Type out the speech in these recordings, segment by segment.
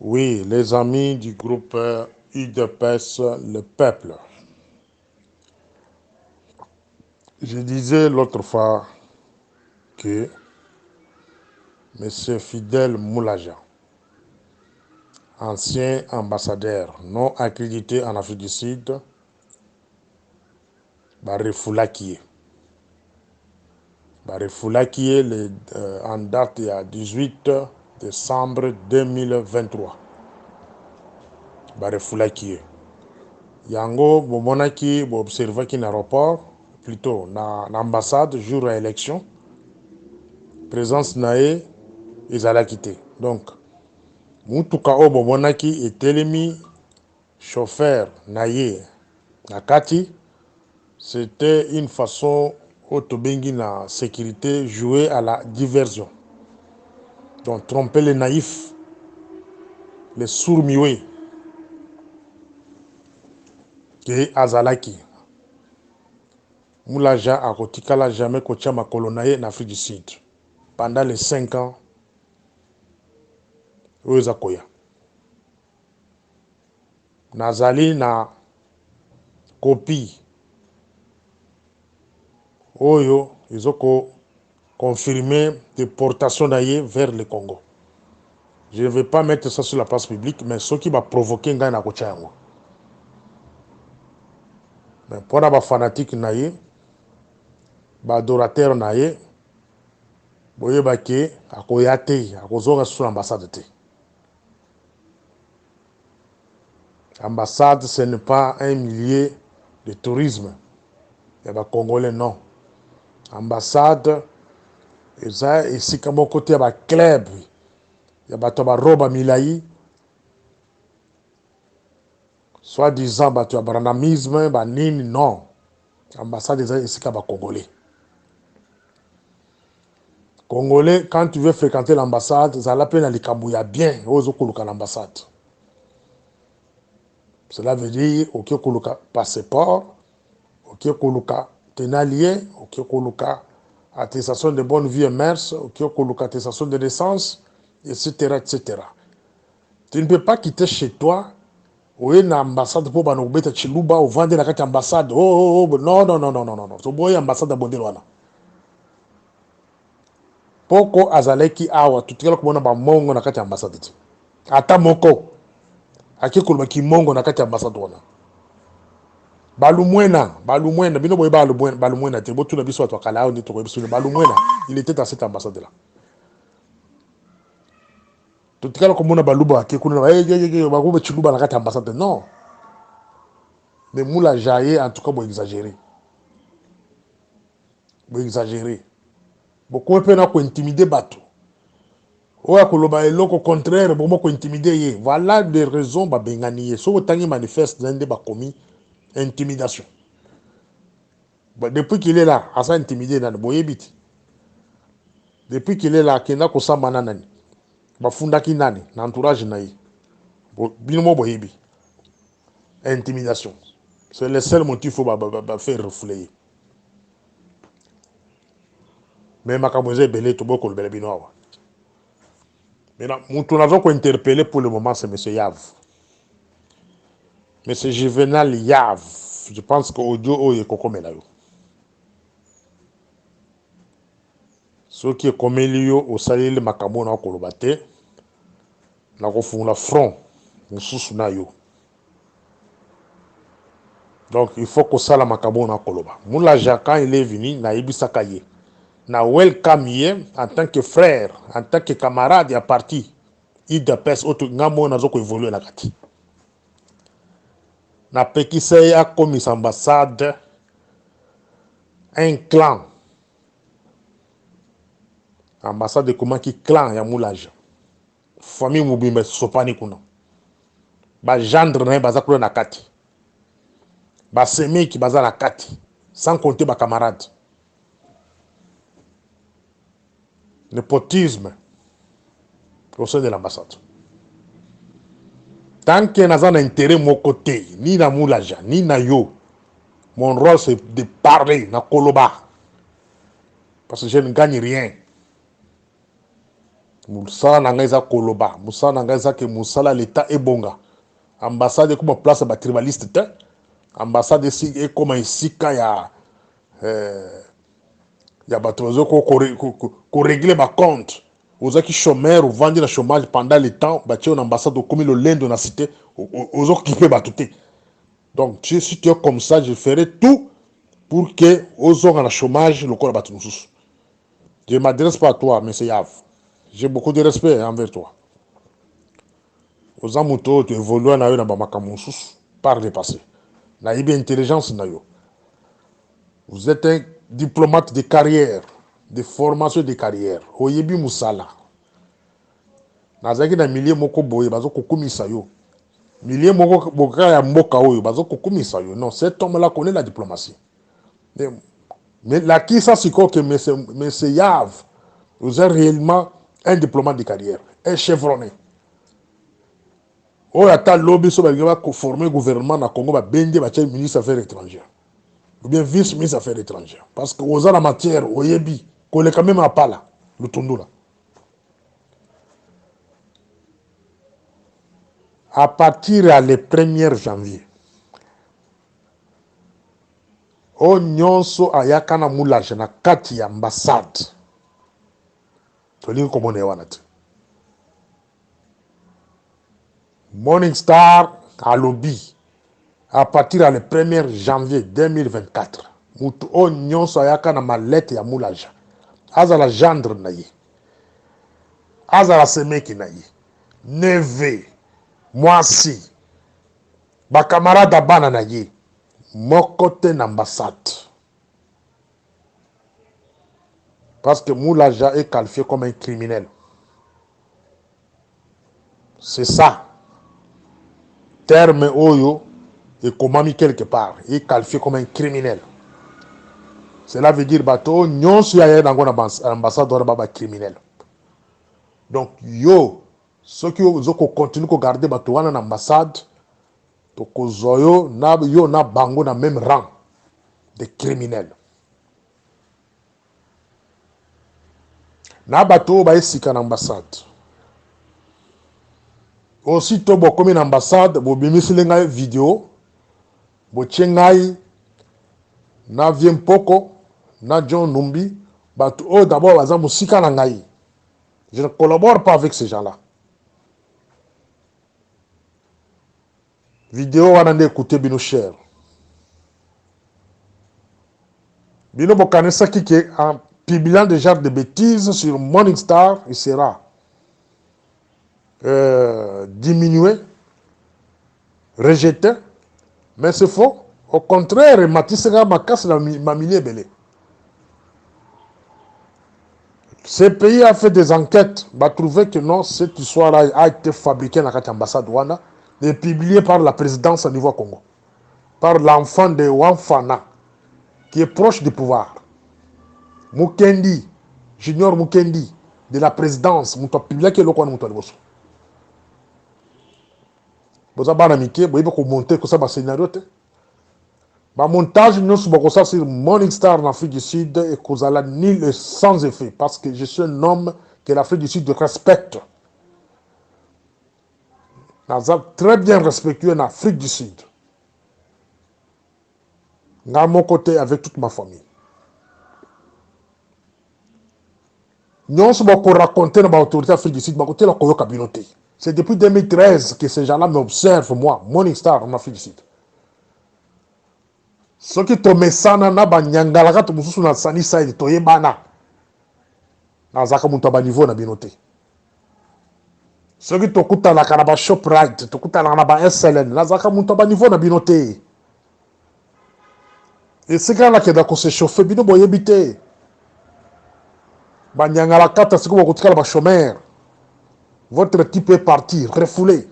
Oui, les amis du groupe UDPS, le peuple. Je disais l'autre fois que M. Fidel Moulaja, ancien ambassadeur non accrédité en Afrique du Sud, va refoulaquer. En date il 18 décembre 2023. Va refoulaquer. Yango, bomonaki, bo observaki na aéroport, plutôt na ambassade, jour à élection. Présence nae, ezalaki te. Donc, mutuka oyo bomonaki etelemi chauffeur naye nakati, c'était une façon oyo tobengi na sécurité jouer à la diversion. Donc, tromper les naïfs, les sourds-muets ke azalaki. Moulaja akotikala jamais kotia makolo naye na Afrique du Sud pendant les 5 ans oyo eza koya. Nazali na copie oyo ezoko confirmer déportation naye vers le Congo. Je ne vais pas mettre ça sur la place publique, mais ce qui va provoquer ngai na kotia yango. Mais pour ba fanatique naye, ba adorateur naye, boyeba ke akoya te, akozonga sur l'ambassade te. Ambassade, ce n'est pas un milieu de tourisme. Il y a Congolais, non. Ambassade, eza esika moko te ya club. Il y a bato ba roba milai. Soi-disant bato ya branamisme, ba nini, non. Ambassade, eza esika ba Congolais. Congolais, quand tu veux fréquenter l'ambassade, ça l'appelle à l'ikambouya bien, ozo kuluka l'ambassade. Cela veut dire, ok kuluka passeport, ok kuluka tenalier, ok kuluka attestation de bonne vie et mœurs, ok kuluka attestation de naissance, etc., etc. Tu ne peux pas quitter chez toi, ou une ambassade pour banobeta chiluba, ou vendre la carte ambassade. Non, non, non, non, non, non, non. C'est bon, ambassade à Bondelwana. Poko azaleki awa, tout le monde a mongo na kati ambassade. Ata moko, aki kulma ki mongo na kati ambassade wana. Balumwena, bino boye balumwena, te botu na biso watu wakala au ni toko biso balumwena, il était dans cette ambassade là. Tout le monde a baluba aki kulma, bakube chiluba na kati ambassade, non. Mais moula jaye, en tout cas, bon exagéré. Bon exagéré. Beaucoup de gens intimider bateau. Oya koloba eloko contraire, bon ko intimider ye. Voilà des raisons ba bengani ye. So tangi manifeste zende ba commis intimidation. Bah, depuis qu'il est là, asa intimidé nan boyebiti. Depuis qu'il est là, kena ko samba nani. Ba fundaki nani, na entourage na ye. Binomo boyebi. Intimidation. C'est le seul motif faut ba faire refouler. Mais makamoze belé to boko belé binoa. Maintenant, nous avons interpellé pour le moment, c'est M. Yav. M. Juvenal Yav. Je pense qu'audio est comme là. Ce qui est comme au salé le macamo na kolobate, na la front, nous sous na yo. Donc il faut que ça la macamo na koloba. Moula Jacques, il est venu, na ibisaka ye. Na welcome ye en tant que frère, en tant que camarade, il a parti. Il dépêche autre ngamo na zoko évoluer la kati. Na pekise ya commis ambassade un clan. Ambassade de Komaki clan ya Moulaja. Famille Mubimbe sopani kuna. Ba gendre na baza kula na kati. Ba semi ki baza na kati. Sans compter ba camarade. Népotisme au sein de l'ambassade. Tant que naza na intérêt mon côté, ni na Moulaja, ni na yo, mon rôle c'est de parler na koloba. Parce que je ne gagne rien. musala na ngai eza koloba musala na ngai eza ke musala l'état ebonga ambassade ekoma place ba tribaliste te ambassade esi ekoma esika ya bato bazo koregle bacompte ozaki chômeur ovandi na chômage pendant le temps batie na ambassade okomi lolendo na cité ozokipe bato te. Donc si tu es comme ça je ferai tout pour que ozonga na chômage lokola bato mosusu. Je ne m'adresse pas à toi, mais c'est Yav. J'ai beaucoup de respect envers toi. Aux amoutons, tu évolues na yo na bamakamonsus par le passé. Na ibi intelligence na yo. Vous êtes un diplomate de carrière, de formation de carrière. Oyebi musala. Nazaki na milieu moko boye bazo kokumisa yo. Milieu moko boka ya mboka oyo bazo kokumisa yo. Non, cet homme-là connaît la diplomatie. Mais la qui ça c'est quoi que monsieur Yav, vous êtes réellement un diplomate de carrière, un chevronné. Oyo ata lobby so balingi baformer gouvernement na Congo babende batie ministre affaires étrangères ou bien vice ministre affaires étrangères parce que oza la matière oyebi koleka même apala lutundula. À partir le 1er janvier o nyonso ayaka na moulage na kati ya ambassade tolingi komona wana te. Morning Star à lobby à partir du 1er janvier 2024 mutu o nyonso ayaka na malete ya moulage azala gendre na ye azala semeki na ye neve mwasi bakamarada bana na ye moko te na ambassade parce que moulaja est qualifié comme un criminel. C'est ça terme oyo et comment mis quelque part est qualifié comme un criminel. Cela veut dire bato nyonso ya nango na ambassade wana baba criminel. Donc yo ceux qui ont continué à garder bato wana na ambassade to kozoyo na yo na bango na même rang de criminels. Na bato ba esika na ambassade. Aussitôt bokomi na ambassade bobimisi ngai vidéo botie ngai na Viempoko na John Numbi bato o d'abord baza musika na ngai. Je ne collabore pas avec ces gens-là. Vidéo wana nde écouter bino cher. Bino bokanisa ki en publiant des genres de bêtises sur Morning Star, il sera diminué, rejeté, mais c'est faux. Au contraire, Matissega Makas m'a milieu belé. Ce pays a fait des enquêtes, va trouver que non, cette histoire-là a été fabriquée dans l'ambassade Wana et publiée par la présidence au niveau Congo, par l'enfant de Wanfana, qui est proche du pouvoir. Mukendi, Junior Mukendi, de la présidence, Mouta publié que l'on a bosso. Vous avez amitié, vous avez monter que ça va scénario. Le montage nous sur sur Morning Star en Afrique du Sud et que la nul sans effet parce que je suis un homme que l'Afrique du Sud respecte. Nous avons très bien respecté en Afrique du Sud. À mon côté avec toute ma famille. Nous sommes raconter dans l'autorité Afrique du Sud, ma côté la communauté. C'est depuis 2013 que ces gens-là m'observent, moi, Morning Star en Afrique du Sud. Ce qui te met ça na banyangalaka to mususu na sani side to yebana na zaka muntu ba niveau na binote. Ce qui te kuta la kana ba Shoprite to kuta na ba SLN na zaka muntu ba niveau na binote. Et c'est quand là que da ko se chauffer bino boyebite. Banyangalaka ta siko ko tikala ba chômeur. Votre type est parti, refoulé.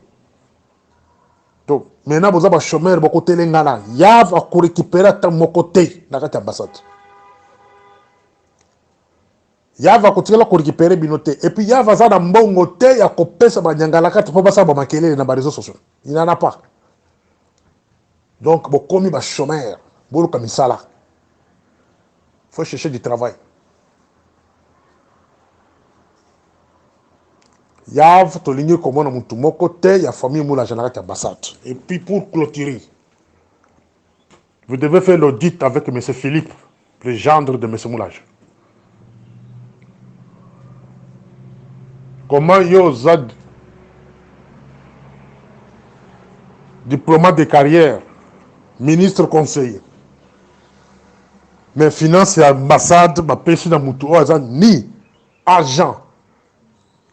Donc, maintenant, vous avez un chômeur, vous avez un chômeur, il y a un récupérer mon côté dans l'ambassade. Il y a un récupérer binoté. Et puis, il y a un bon côté, il y a un côté, il y a un côté, il y a un côté, dans les réseaux sociaux. Il n'y en a pas. Donc, vous avez un chômeur, vous avez un salaire. Il faut chercher du travail. Yav, tolingi comme on a moutumoko te, ya famille moula général ambassade. Et puis pour clôturer, vous devez faire l'audit avec M. Philippe, le gendre de M. Moulage. Comment yo zad diplomate de carrière, ministre conseiller, mais finance et ambassade, ma pêche na moutou, ni agent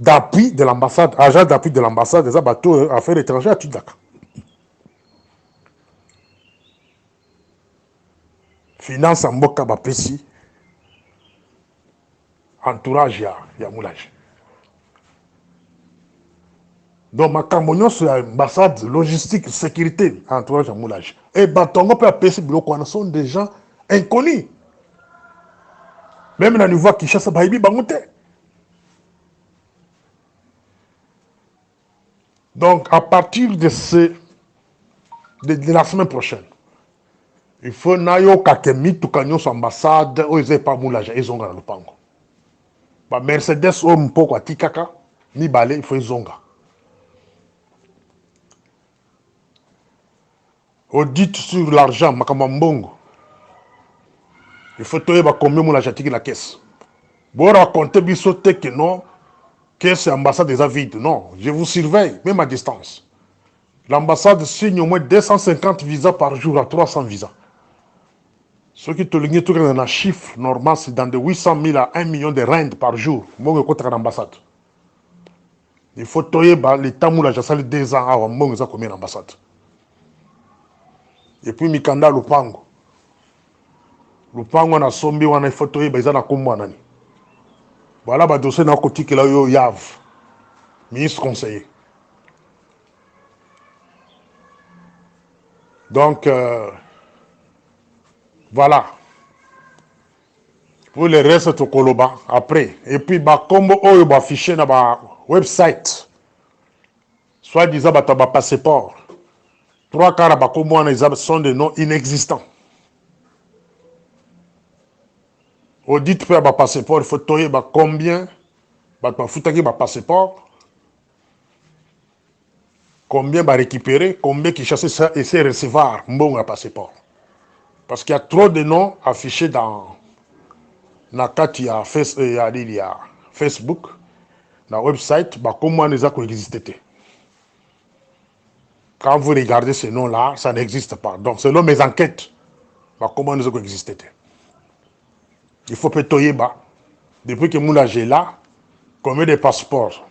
d'appui de l'ambassade, agent d'appui de l'ambassade des bateaux affaires étrangères à Tudaka. Finance en Mboka Bapesi, entourage ya Moulage. Donc, ma cambonio sur l'ambassade, logistique, sécurité, entourage ya Moulage. Et Batongo peut appeler Biloko, sont des gens inconnus. Même dans le niveau qui chasse Baïbi Bangote. Donc, à partir de la semaine prochaine, il faut nayo kakemi tukanyo sur ambassade, oise pas Moulage, ils ont le pango. Ba Mercedes o mpoko atikaka, ni balé, il faut zonga. Audit sur l'argent, makamambongo. Il faut toyer combien Moulage atiki la caisse. Bon, raconter bisote que non, caisse ambassade des vide. Non, je vous surveille, même à distance. L'ambassade signe au moins 250 visas par jour à 300 visas. Ce qui te ligne tout dans un chiffre normal, c'est dans de 800 000 à 1 million de rentes par jour. Moi, je compte l'ambassade. Il faut toyer l'État Moulage, ça fait 2 ans avant, moi, je combien l'ambassade. Et puis, Mikanda Lupango. Lupango, on a sombi, on a fait toyer, ils ont combo nani. Voilà, le dossier n'a côté que là, yo Yav, ministre conseiller. Donc, voilà. Pour le reste, tu Koloba après. Et puis, comme on va afficher dans le website, soit disant que tu as un passeport, 3 quarts sont des noms inexistants. Audit pour un passeport, il faut toyer combien, tu as un passeport, combien va récupérer, combien qui chasse ça et c'est recevoir un passeport. Parce qu'il y a trop de noms affichés dans la carte, il y a Facebook, dans le website, comment les a existé. Quand vous regardez ces noms-là, ça n'existe pas. Donc, selon mes enquêtes, comment les a existé. Il faut pétoyer, depuis que Moulage est là, combien de passeports,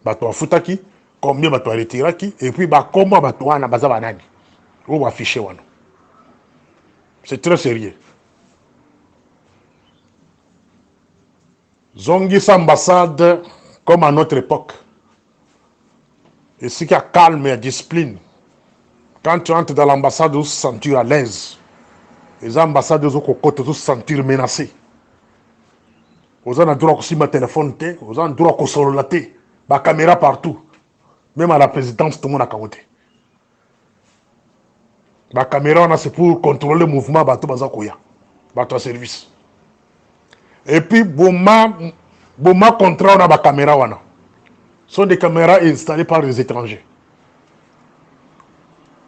tu as foutaki, combien tu as retiré, et puis comment tu as bazabana, ou affiché. C'est très sérieux. Zongis ambassade, comme à notre époque. Et ce qui a calme et discipline. Quand tu entres dans l'ambassade, tu te sens à l'aise. Les ambassades ont se sentir menacés. Vous avez le droit de ma téléphone, vous avez le droit de sololater, la caméra partout. Même à la présidence, tout le monde a camoté. La caméra, c'est pour contrôler le mouvement de Bazakoya, de service. Et puis, Boma contrat, on a la caméra. Ce sont des caméras installées par les étrangers.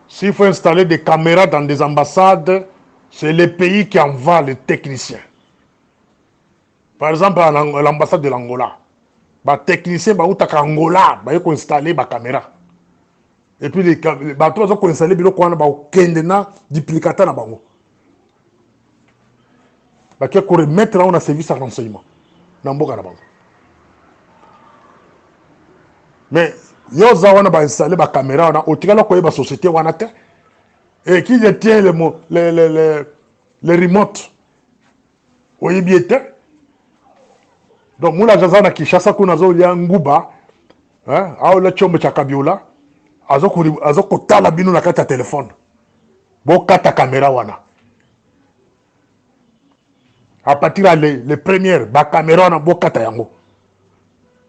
S'il faut installer des caméras dans des ambassades, c'est les pays qui envoient les techniciens. Par exemple, à l'ambassade de l'Angola, les techniciens qui sont en Angola, ils ont installé des caméras. Et puis, les bateaux ont installé des caméras duplicata. Ils ont remettre un service à renseignement. Mais, ils ont installé des caméras, ils ont installé des sociétés, et qui détient les remotes. Donc, moula jazana Kishasa kunazo ya nguba, au le chombe cha kabiola, azoko tala binu na kata téléphone. Bo kata caméra wana. À partir les premières, ba caméra wana bo kata yango.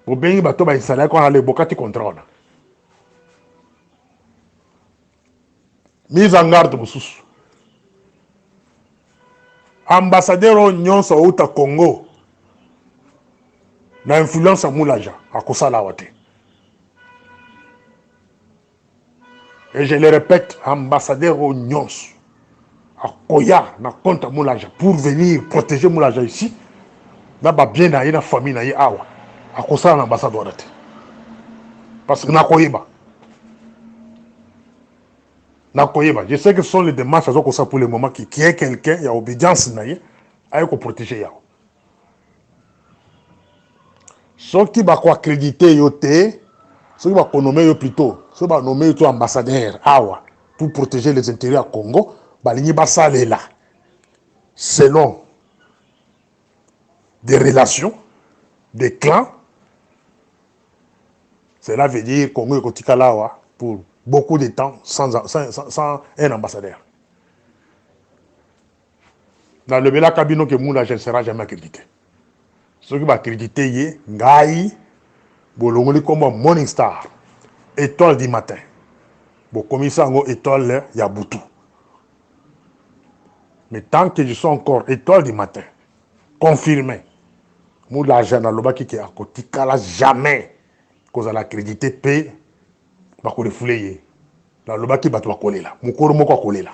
Bo bengi bato ba installer ko na le bokati contrôle. Mise en garde mususu. Ambassadeur nyonso uta Congo. Na influence à Moulaja, à Kosala Wate. Et je le répète, ambassadeur au Nyons, à Koya, na compte Moulaja, pour venir protéger Moulaja ici, na ba bien na la famille na awa, à cause de l'ambassadeur. Parce que na Koyeba. Je sais que ce sont les démarches pour le moment qui est quelqu'un, il y a obédience, il faut protéger. Ceux qui vont accréditer, ceux qui vont nommer plutôt, ceux qui vont nommer ambassadeur pour protéger les intérêts du Congo, ils vont là, selon des relations, des clans. Cela veut dire que le Congo est là pour beaucoup de temps sans un ambassadeur. Dans le Bela Kabino, que Moula ne sera jamais accrédité. Ceux qui vont accréditer, Ngaï, Bolongoli comme Morning Star, étoile du matin. Bon, comme ça, étoile, il y a Boutou. Mais tant que je suis encore étoile du matin, confirmé, Moula Jana Lobaki qui est à côté, jamais, cause à l'accrédité, paye, bah, qu'on est foulé. La Lobaki va coller là. Mon corps m'a collé là.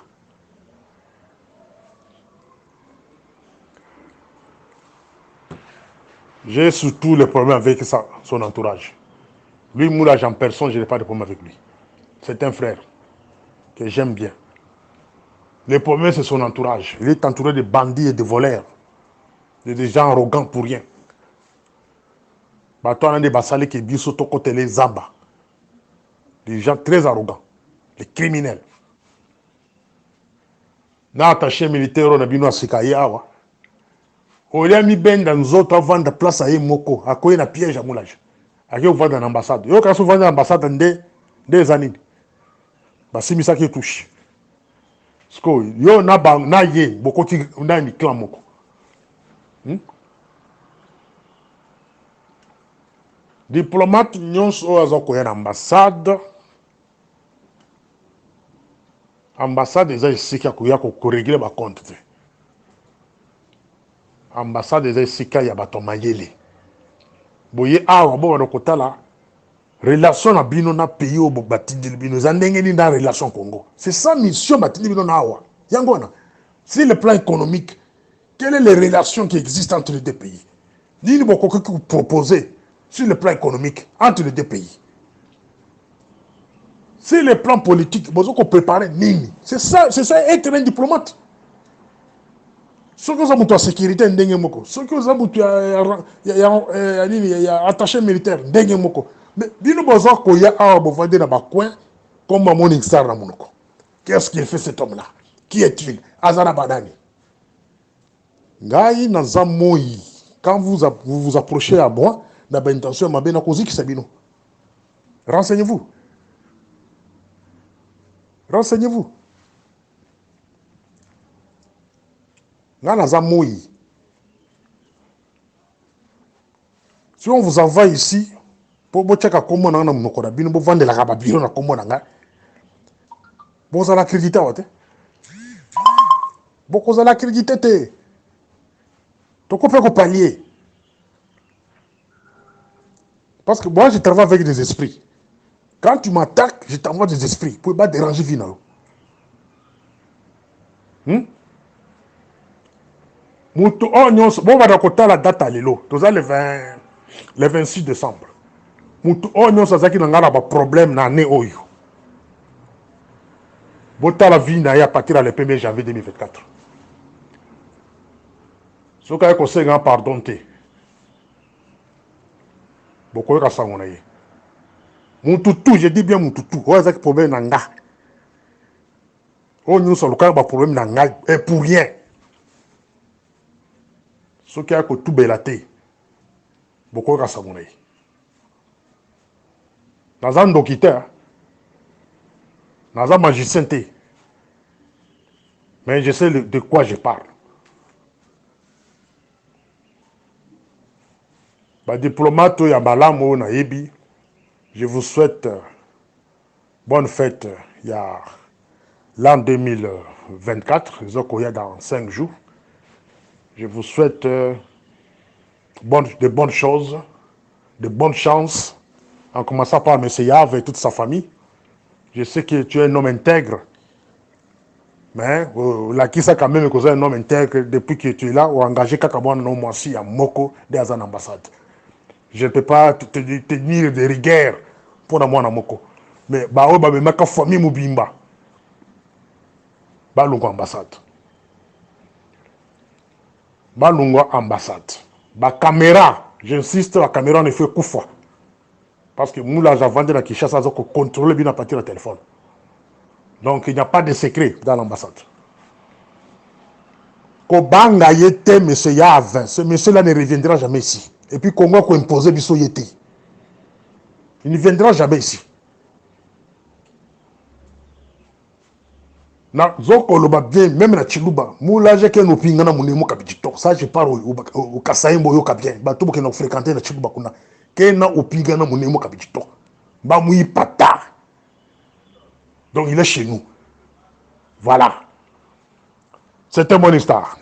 J'ai surtout le problème avec son entourage. Lui, Moula, en personne, je n'ai pas de problème avec lui. C'est un frère que j'aime bien. Le problème, c'est son entourage. Il est entouré de bandits et de voleurs. De gens arrogants pour rien. Bah, toi, on a des bassales qui sont sur côté les Zamba. Des gens très arrogants. Les criminels. Na attaché militaire, on a bien asikaye awa. On a mis ben dans nous autres avant de place à Moko. À quoi il y a piège à moulage. À qui on va dans l'ambassade. Yo, quand on va dans l'ambassade, des années. Bah, si ça qui touche. Parce que yo, na ye, beaucoup de na ni clan Moko. Diplomate, nous sommes en ambassade. Ambassade, ils ont ici qui a régler ma compte. Ambassade, ils ont ici qui a baton mayele. Boye, bon, on a là. Relation à bino na pays au batindi bino. Zandengeni na relation Congo. C'est ça mission batindi bino na awa. Yangona. Sur le plan économique, quelles sont les relations qui existent entre les deux pays? Ni beaucoup que vous proposez sur le plan économique entre les deux pays. Sur le plan politique, vous avez préparé Nini. C'est ça être un diplomate. Ceux qui ont la sécurité, ceux qui ont attaché militaire, mais bino bozo ko ya awa bovande na bakwen comme Morning Star na monoko. Qu'est-ce qu'il fait cet homme-là? Qui est-il? Azana Banani. Ngai na zamoi. Quand vous vous approchez à moi, na ba intention ma bena kozi ki sabino. Renseignez-vous. Renseignez-vous. Ngai na zamoi. Si on vous envoie ici, pour vous checker comment on a monoko na bino, vous vendez la rababiro na comment on a. Bon, ça l'a crédité, beaucoup ça l'a crédité. Tu peux pallier. Parce que moi, je travaille avec des esprits. Quand tu m'attaques, je t'envoie des esprits. Pour ne pas déranger Vina. Bon, on va raconter la date à l'élo. Tu as le 26 décembre. On a un problème dans l'année. Bon, tu as la vie à partir du 1er janvier 2024. Ce qui est conseillé, pardon. Beaucoup de gens ont dit. Mon toutou, je dis bien mon toutou. On a un problème dans l'année. On a un problème dans l'année. Et pour rien. Ce qui est tout belaté. Beaucoup de gens ont dit. Dans un docteur, dans un magicien, mais je sais de quoi je parle. Bah, diplomate, je vous souhaite bonne fête. Il y a l'an 2024, dans 5 jours. Je vous souhaite de bonnes choses, de bonnes chances, en commençant par M. Yav et toute sa famille. Je sais que tu es un homme intègre. Mais la Kisa quand même est un homme intègre depuis que tu es là, ou engagé Kakabouan non moi aussi à Moko dans une ambassade. Je ne peux pas te tenir de rigueur pour moi à Moko. Mais bah ouais bah mais ma famille Mubimba. Balungo ambassade. Balungo ambassade. Ba caméra, j'insiste, la caméra ne fait qu'une fois. Parce que nous là, j'ai vendu la Kinshasa, donc contrôler bien à partir du téléphone. Donc il n'y a pas de secret dans l'ambassade. Kobanga yete, monsieur Yav, ce monsieur-là ne reviendra jamais ici. Et puis Congo ko imposer biso yete. Il ne viendra jamais ici. Na zoko loba bien, même na Chiluba, moula je ke no pingana munemo kabijito. Ça je parle au Kasaimbo yo kabien. Ba to ke na fréquenter na Chiluba kuna. Ke na opingana munemo kabijito. Ba mui pata. Donc il est chez nous. Voilà. C'était mon histoire.